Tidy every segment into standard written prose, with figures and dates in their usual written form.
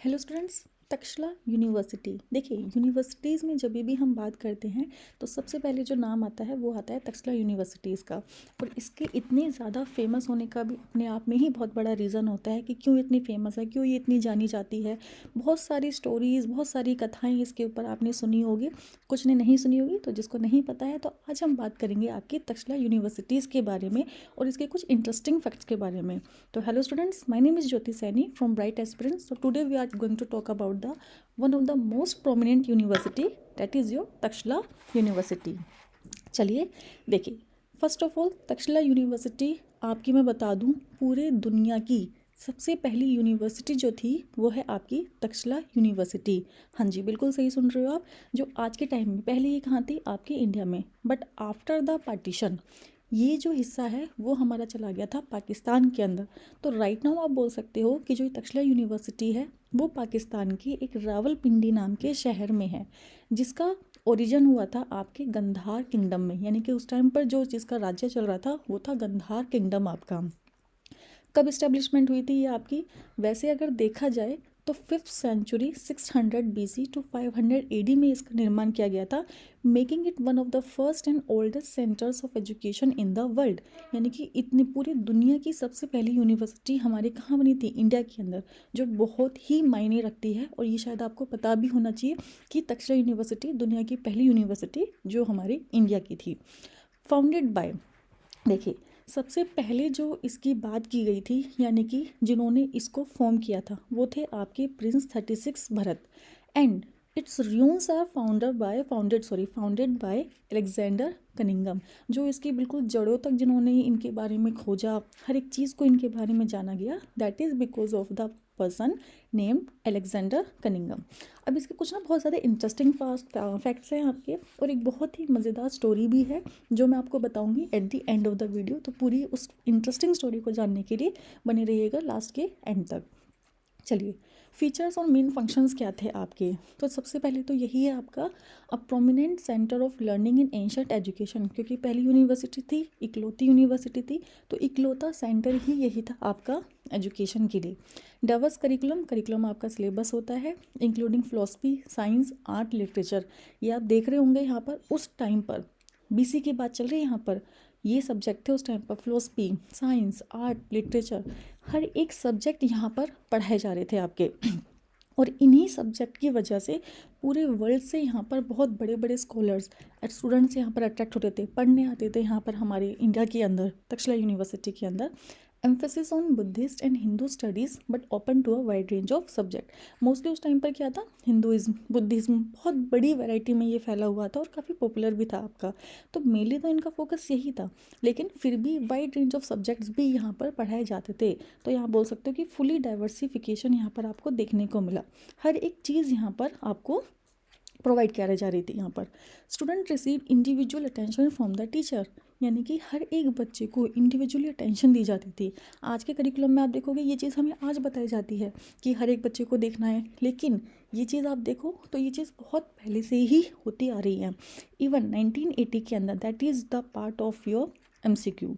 Hello students. Takshashila university. देखिए, universities में जब भी हम बात करते हैं तो सबसे पहले जो नाम आता है वो आता है तक्षशिला यूनिवर्सिटीज़ का। और इसके इतने ज़्यादा फेमस होने का भी अपने आप में ही बहुत बड़ा रीज़न होता है कि क्यों इतनी फेमस है, क्यों ये इतनी जानी जाती है। बहुत सारी स्टोरीज़, बहुत सारी कथाएँ इसके ऊपर आपने सुनी होगी, कुछ ने नहीं सुनी होगी। तो जिसको नहीं पता है तो आज हम बात करेंगे आपकी तक्षशिला यूनिवर्सिटीज़ के बारे में और इसके कुछ इंटरेस्टिंग फैक्ट्स के बारे में। तो hello students, my name is Jyoti Saini from Bright Aspirants. So today we are going to talk about the one of the most prominent university, that is your Takshila University. चलिए देखिए, first of all Takshashila university आपकी मैं बता दूं पूरे दुनिया की सबसे पहली यूनिवर्सिटी जो थी वो है आपकी तक्षशिला यूनिवर्सिटी। हाँ जी, बिल्कुल सही सुन रहे हो आप। जो आज के टाइम में पहले ये कहाँ थी, आपके इंडिया में, बट आफ्टर द पार्टीशन ये जो हिस्सा है वो हमारा चला गया था पाकिस्तान के अंदर। तो राइट नाउ आप बोल सकते हो कि जो तक्षशिला यूनिवर्सिटी है वो पाकिस्तान की एक रावलपिंडी नाम के शहर में है, जिसका ओरिजिन हुआ था आपके गंधार किंगडम में। यानी कि उस टाइम पर जो जिसका राज्य चल रहा था वो था गंधार किंगडम आपका। कब इस्टेब्लिशमेंट हुई थी ये आपकी? वैसे अगर देखा जाए तो 5th century 600 BC to 500 AD में इसका निर्माण किया गया था, making it one of the first and oldest centres of education in the world. यानी कि इतनी पूरी दुनिया की सबसे पहली यूनिवर्सिटी हमारे कहाँ बनी थी? इंडिया के अंदर, जो बहुत ही मायने रखती है। और ये शायद आपको पता भी होना चाहिए कि तक्षशिला यूनिवर्सिटी दुनिया की पहली यूनिवर्सिटी जो हमारी इंडिया की थी। फाउंडेड बाय, देखिए सबसे पहले जो इसकी बात की गई थी यानी कि जिन्होंने इसको फॉर्म किया था वो थे आपके prince 36 Bharat. And its ruins are founded by Alexander Cunningham. जो इसकी बिल्कुल जड़ों तक जिन्होंने इनके बारे में खोजा, हर एक चीज़ को इनके बारे में जाना गया, that is because of the person named Alexander Cunningham. अब इसके कुछ ना बहुत ज़्यादा इंटरेस्टिंग फैक्ट्स हैं आपके, और एक बहुत ही मज़ेदार स्टोरी भी है जो मैं आपको बताऊंगी at the end of the video. तो पूरी उस इंटरेस्टिंग स्टोरी को जानने के लिए बने रहिएगा लास्ट के एंड तक। चलिए, फीचर्स और मेन फंक्शंस क्या थे आपके? तो सबसे पहले तो यही है आपका a prominent centre of learning in ancient education, क्योंकि पहली यूनिवर्सिटी थी, इकलौती यूनिवर्सिटी थी, तो इकलौता सेंटर ही यही था आपका एजुकेशन के लिए। डाइवर्स करिकुलम आपका सिलेबस होता है including philosophy, science, art, literature. ये आप देख रहे होंगे यहाँ पर, उस टाइम पर BC की बात चल रही है यहाँ पर, ये सब्जेक्ट थे उस टाइम पर, फिलोसफी, साइंस, आर्ट, लिटरेचर, हर एक सब्जेक्ट यहाँ पर पढ़ाए जा रहे थे आपके। और इन्हीं सब्जेक्ट की वजह से पूरे वर्ल्ड से यहाँ पर बहुत बड़े बड़े स्कॉलर्स, स्टूडेंट्स यहाँ पर अट्रैक्ट होते थे, पढ़ने आते थे यहाँ पर हमारे इंडिया के अंदर, तक्षशिला यूनिवर्सिटी के अंदर। Emphasis on Buddhist and Hindu studies but open to a wide range of subject. Mostly उस टाइम पर क्या था, हिंदुइज्म, बुद्धिज्म बहुत बड़ी वैरायटी में ये फैला हुआ था और काफ़ी पॉपुलर भी था आपका। तो मेनली तो इनका फोकस यही था, लेकिन फिर भी वाइड रेंज ऑफ सब्जेक्ट्स भी यहाँ पर पढ़ाए जाते थे। तो यहाँ बोल सकते हो कि फुली डाइवर्सिफिकेशन यहाँ पर आपको देखने को मिला, हर एक चीज़ यहाँ पर आपको प्रोवाइड करा जा रही थी यहाँ पर। Student receive individual attention from the teacher, यानी कि हर एक बच्चे को इंडिविजुअली अटेंशन दी जाती थी। आज के करिकुलम में आप देखोगे ये चीज़ हमें आज बताई जाती है कि हर एक बच्चे को देखना है, लेकिन ये चीज़ आप देखो तो ये चीज़ बहुत पहले से ही होती आ रही है। इवन 1980 के अंदर, that is the part of your MCQ,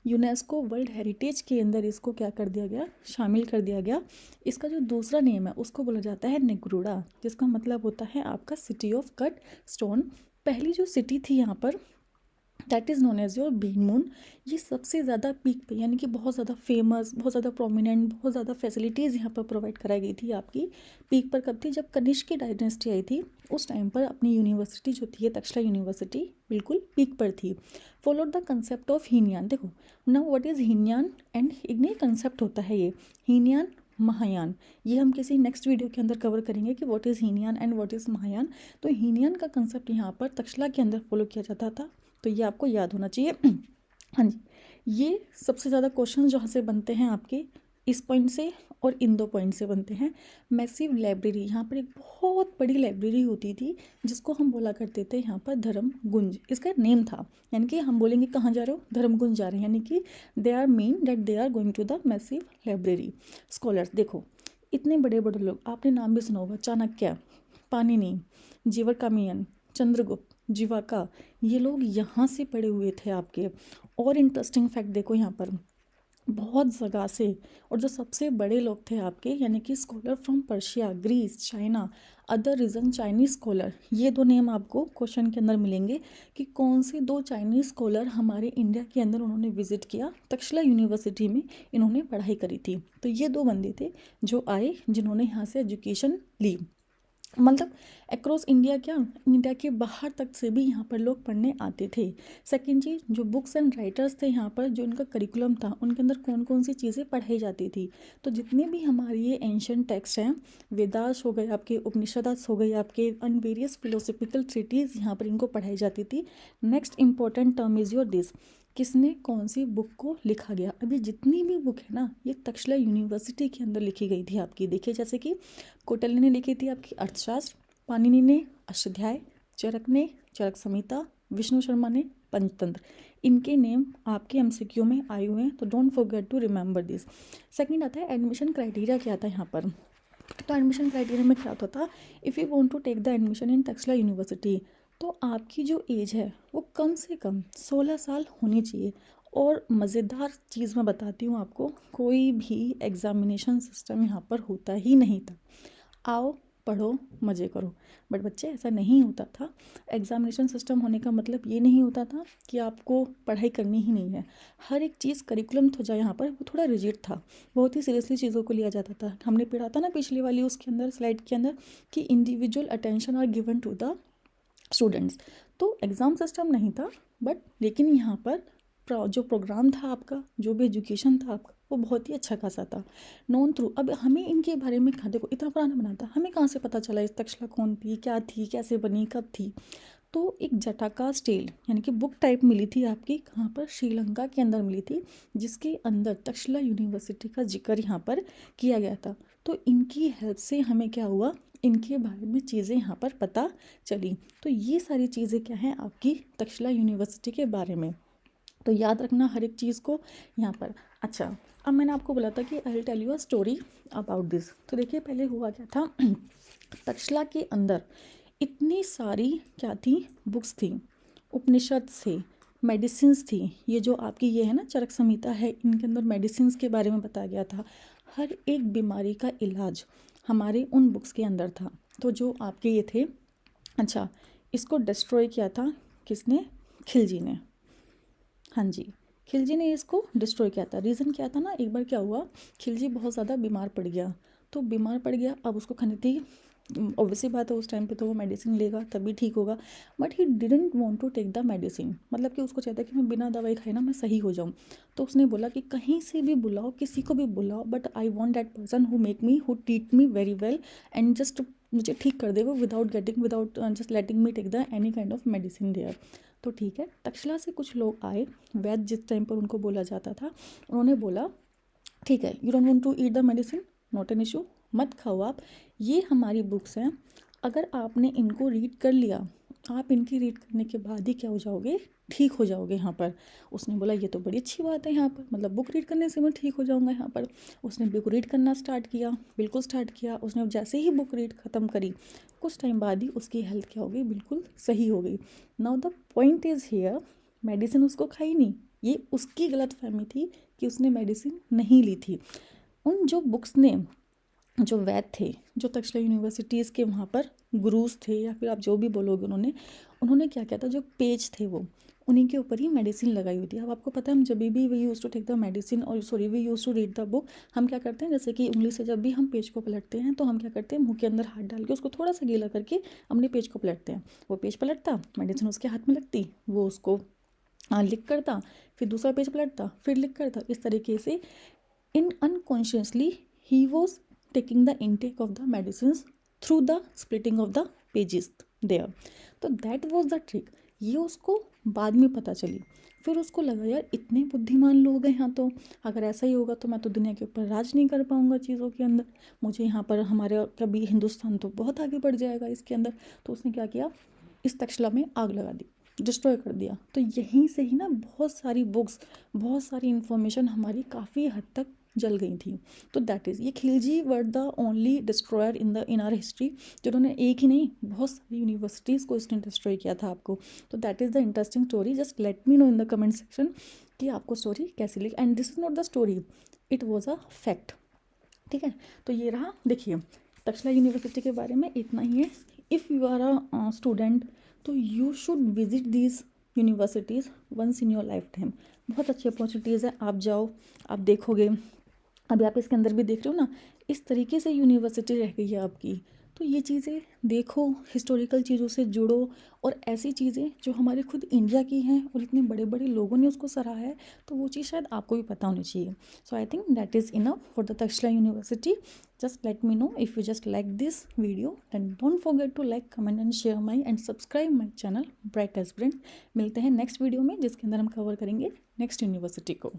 UNESCO world heritage के अंदर इसको क्या कर दिया गया, शामिल कर दिया गया। इसका जो दूसरा नेम है उसको बोला जाता है नेग्रुडा, जिसका मतलब होता है आपका सिटी ऑफ कट स्टोन। पहली जो सिटी थी यहाँ पर, that is known as your bean moon. ये सबसे ज़्यादा पीक पे, यानी कि बहुत ज़्यादा फेमस, बहुत ज़्यादा प्रोमिनेंट, बहुत ज़्यादा फैसिलिटीज़ यहाँ पर प्रोवाइड कराई गई थी आपकी। पीक पर कब थी? जब कनिष्क की डायनेस्टी आई थी, उस टाइम पर अपनी यूनिवर्सिटी जो थी तक्षशिला यूनिवर्सिटी बिल्कुल पीक पर थी। Followed the concept of Hinayana. देखो now what is Hinayana, and एक नई कंसेप्ट होता है ये हीनयान, महायान। ये हम किसी नेक्स्ट वीडियो के अंदर कवर करेंगे कि what is Hinayana and what is Mahayana. तो हीनयान का कंसेप्ट यहाँ पर तक्षशिला के अंदर फॉलो किया जाता था, तो ये आपको याद होना चाहिए। हाँ जी, ये सबसे ज़्यादा क्वेश्चन जहाँ से बनते हैं आपके इस पॉइंट से और इन दो पॉइंट से बनते हैं। मैसिव लाइब्रेरी, यहाँ पर एक बहुत बड़ी लाइब्रेरी होती थी जिसको हम बोला करते थे यहाँ पर धर्मगुंज, इसका नेम था। यानी कि हम बोलेंगे कहाँ जा रहे हो, धर्मगुंज जा रहे हैं, यानी कि they are mean that they are going to the massive library. Scholars देखो, इतने बड़े बड़े लोग, आपने नाम भी सुना होगा, चाणक्य, पाणिनि, जीवरकामियन, चंद्रगुप्त, जीवाका, ये लोग यहाँ से पढ़े हुए थे आपके। और इंटरेस्टिंग फैक्ट देखो यहाँ पर, बहुत जगह से। और जो सबसे बड़े लोग थे आपके, यानी कि scholar from Persia, Greece, China, other region, Chinese scholar, ये दो नेम आपको क्वेश्चन के अंदर मिलेंगे कि कौन से दो चाइनीज स्कॉलर हमारे इंडिया के अंदर उन्होंने विजिट किया, तक्षशिला यूनिवर्सिटी में इन्होंने पढ़ाई करी थी। तो ये दो बंदे थे जो आए, जिन्होंने यहाँ से एजुकेशन ली। मतलब अक्रॉस इंडिया, क्या इंडिया के बाहर तक से भी यहाँ पर लोग पढ़ने आते थे। सेकंड चीज़, जो बुक्स एंड राइटर्स थे यहाँ पर, जो इनका करिकुलम था, उनके अंदर कौन कौन सी चीज़ें पढ़ाई जाती थी। तो जितने भी हमारे ये एंशियंट टेक्स्ट हैं, वेदास हो गए आपके, उपनिषदास हो गए आपके, एंड वेरियस फिलोसफिकल ट्रीटीज यहाँ पर इनको पढ़ाई जाती थी। Next important term is your this, किसने कौन सी बुक को लिखा गया। अभी जितनी भी बुक है ना, ये तक्षशिला यूनिवर्सिटी के अंदर लिखी गई थी आपकी। देखिए जैसे कि कौटिल्य ने लिखी थी आपकी अर्थशास्त्र, पाणिनि ने अष्टाध्याय, चरक ने चरक संहिता, विष्णु शर्मा ने पंचतंत्र। इनके नेम आपके एमसीक्यू में आए हुए हैं, तो don't forget to remember this. Second आता है एडमिशन क्राइटेरिया क्या था यहाँ पर। तो एडमिशन क्राइटेरिया में क्या होता था, if you want to take the admission in Takshashila university, तो आपकी जो एज है वो कम से कम 16 साल होनी चाहिए। और मज़ेदार चीज़ मैं बताती हूँ आपको, कोई भी एग्ज़ामिनेशन सिस्टम यहाँ पर होता ही नहीं था। आओ पढ़ो मज़े करो, बट बच्चे ऐसा नहीं होता था। एग्ज़ामिनेशन सिस्टम होने का मतलब ये नहीं होता था कि आपको पढ़ाई करनी ही नहीं है। हर एक चीज़ करिकुलम तो यहाँ पर वो थोड़ा रिजिड था, बहुत ही सीरियसली चीज़ों को लिया जाता था। हमने पढ़ा था ना पिछली वाली उसके अंदर स्लाइड के अंदर कि individual attention are given to the students. तो एग्ज़ाम सिस्टम नहीं था, बट लेकिन यहाँ पर जो प्रोग्राम था आपका, जो भी एजुकेशन था आपका, वो बहुत ही अच्छा खासा था। नॉन थ्रू, अब हमें इनके बारे में कहाँ, देखो इतना पुराना बना था, हमें कहाँ से पता चला इस तक्षशिला कौन थी, कैसे बनी, कब थी। तो एक जटाका स्टेल यानी कि बुक टाइप मिली थी आपकी, कहाँ पर, श्रीलंका के अंदर मिली थी, जिसके अंदर तक्षशिला यूनिवर्सिटी का जिक्र यहाँ पर किया गया था। तो इनकी हेल्प से हमें क्या हुआ, इनके बारे में चीज़ें यहाँ पर पता चली। तो ये सारी चीज़ें क्या हैं आपकी तक्षशिला यूनिवर्सिटी के बारे में। तो याद रखना हर एक चीज़ को यहाँ पर। अच्छा, अब मैंने आपको बोला था कि I will tell you a story about this. तो देखिए पहले हुआ क्या था, तक्षशिला के अंदर इतनी सारी क्या थी, बुक्स थी, उपनिषद से, मेडिसिन्स थी। ये जो आपकी ये है ना चरक संहिता है, इनके अंदर मेडिसिन्स के बारे में बताया गया था। हर एक बीमारी का इलाज हमारे उन बुक्स के अंदर था। तो जो आपके ये थे, अच्छा, इसको डिस्ट्रॉय किया था किसने, खिलजी ने। हाँ जी, खिलजी ने इसको डिस्ट्रॉय किया था। रीज़न क्या था ना, एक बार क्या हुआ, खिलजी बहुत ज़्यादा बीमार पड़ गया। तो बीमार पड़ गया, अब उसको खानी थी, ऑब्वियसली बात है उस टाइम पे तो वो मेडिसिन लेगा तभी ठीक होगा। But he didn't want to take the medicine, मतलब कि उसको चाहता कि मैं बिना दवाई खाए ना मैं सही हो जाऊँ। तो उसने बोला कि कहीं से भी बुलाओ, किसी को भी बुलाओ, but I want that person who treat me very well and just मुझे ठीक कर दे वो without just letting me take the any kind of medicine there. तो ठीक है, तक्षशिला से कुछ लोग आए, वैद्य जिस टाइम पर उनको बोला जाता था, उन्होंने बोला ठीक है, you don't want to eat the medicine, not an issue, मत खाओ आप, ये हमारी बुक्स हैं, अगर आपने इनको रीड कर लिया, आप इनकी रीड करने के बाद ही क्या हो जाओगे, ठीक हो जाओगे यहाँ पर। उसने बोला ये तो बड़ी अच्छी बात है यहाँ पर, मतलब बुक रीड करने से मैं ठीक हो जाऊँगा यहाँ पर। उसने बुक रीड करना स्टार्ट किया, बिल्कुल स्टार्ट किया। उसने जैसे ही बुक रीड ख़त्म करी, कुछ टाइम बाद ही उसकी हेल्थ क्या हो गई, बिल्कुल सही हो गई। Now the point is here, medicine उसको खाई नहीं, ये उसकी गलत फहमी थी कि उसने मेडिसिन नहीं ली थी। उन जो बुक्स ने, जो वैद्य थे, जो तक्षशिला यूनिवर्सिटीज़ के वहाँ पर गुरुज थे, या फिर आप जो भी बोलोगे, उन्होंने क्या किया था, जो पेज थे वो उन्हीं के ऊपर ही मेडिसिन लगाई हुई थी। अब आपको पता है, हम जब भी we used to take the medicine और sorry we used to read the book, हम क्या करते हैं, जैसे कि उंगली से जब भी हम पेज को पलटते हैं तो हम क्या करते हैं, मुंह के अंदर हाथ डाल के उसको थोड़ा सा गीला करके अपने पेज को पलटते हैं। वो पेज पलटता, मेडिसिन उसके हाथ में लगती, वो उसको लिख करता, फिर दूसरा पेज पलटता, फिर लिख करता। इस तरीके से in unconsciously he was taking the intake of the medicines through the splitting of the pages there. तो that was the trick, ये उसको बाद में पता चली। फिर उसको लगा यार इतने बुद्धिमान लोग हैं यहाँ, तो अगर ऐसा ही होगा तो मैं तो दुनिया के ऊपर राज नहीं कर पाऊँगा चीज़ों के अंदर, मुझे यहाँ पर हमारे कभी हिंदुस्तान तो बहुत आगे बढ़ जाएगा इसके अंदर। तो उसने क्या किया, इस तक्षशिला में आग लगा दी, डिस्ट्रॉय कर दिया। तो यहीं से ही ना बहुत सारी बुक्स, बहुत सारी इन्फॉर्मेशन हमारी काफ़ी हद तक जल गई थी। तो दैट इज़, ये Khilji were the only destroyer in our history, जिन्होंने एक ही नहीं बहुत सारी यूनिवर्सिटीज़ को इसने डिस्ट्रॉय किया था आपको। तो that is the interesting story, just let me no in the comment section कि आपको स्टोरी कैसी लगी, and this is not the story, it was a fact. ठीक है, तो ये रहा। देखिए तक्षशिला यूनिवर्सिटी के बारे में इतना ही है। If you are a student तो you should visit these universities once in your life time. बहुत अच्छी अपॉर्चुनिटीज़ है, आप जाओ, आप देखोगे। अभी आप इसके अंदर भी देख रहे हो ना, इस तरीके से यूनिवर्सिटी रह गई है आपकी। तो ये चीज़ें देखो, हिस्टोरिकल चीज़ों से जुड़ो, और ऐसी चीज़ें जो हमारे खुद इंडिया की हैं और इतने बड़े बड़े लोगों ने उसको सराहा है, तो वो चीज़ शायद आपको भी पता होनी चाहिए। So I think that is enough for the Takshashila university. Just let me know if you just like this video, then don't forget to like, comment and share my and subscribe my channel Bright Aspirant. मिलते हैं next video में, जिसके अंदर हम cover करेंगे next university को।